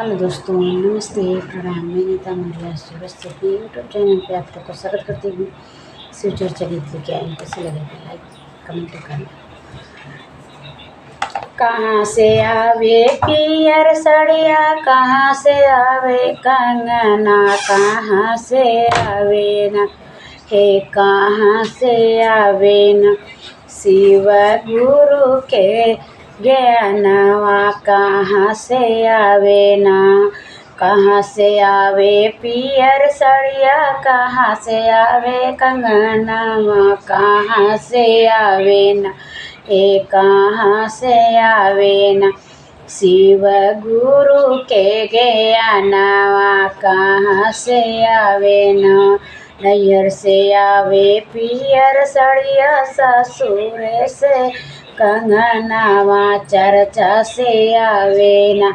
Hello दोस्तों, नमस्ते, प्रणाम। मैं नीता मंडला सुरस्त अपने यूट्यूब चैनल पे आप लोग को स्वागत करती हूँ। शिव चर्चा गीत लेके आए, कैसे लगेगा लाइक कमेंट करना। कहाँ से आवे पियर सड़िया, कहाँ से आवे कंगना, कहाँ से आवे ना हे, कहाँ से आवे ना शिव गुरु के ज्ञानवा, कहाँ से आवे ना, कहाँ से आवे पियर सड़िया, कहाँ से आवे कंगनवा, कहाँ से आवे ना ए, कहाँ से आवे ना शिव गुरु के ज्ञानवा, कहाँ से आवे ना। नैहर से आवे पियर सड़िया, ससुर से कंगनवा, चर्चा से आवे ना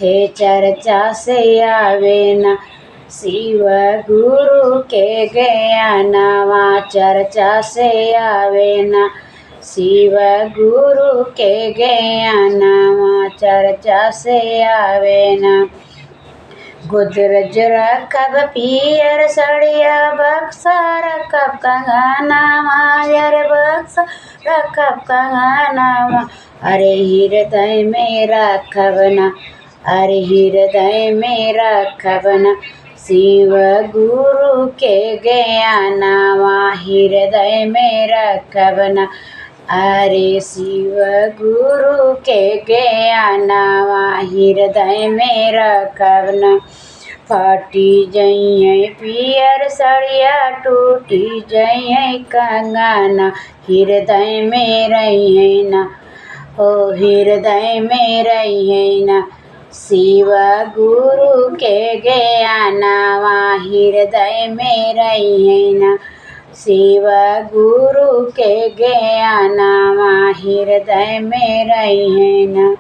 हे, चर्चा से आवे ना शिव गुरु के ज्ञानवा, चर्चा से आवे ना शिव गुरु के ज्ञानवा, चर्चा से आवे ना। गोदरज रखब पियर सड़िया, बक्सा रखब कंगनवा, यार बक्सा रखब कंगनवा, अरे हृदय में रखब ना, अरे हृदय में रखब ना शिव गुरु के ज्ञानवा, हृदय में रखब ना, अरे शिव गुरु के ज्ञानवा, हृदय में रखब ना। फटी जइए पियर सड़िया, टूटी जइए कंगना, हृदय में रहिए ना ओ, हृदय में रहिए ना शिव गुरु के ज्ञानवा, हृदय में रहिए ना शिव गुरु के ज्ञानवा, हृदय में रहिए ना।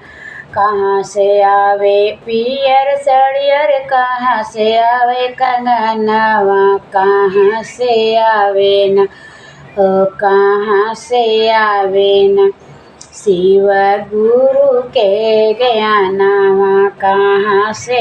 कहाँ से आवे पियर सड़िया, कहाँ से आवे कंगनवा, कहाँ से आवे ना ओ, कहाँ से आवे ना शिव गुरु के ज्ञानवा, कहाँ से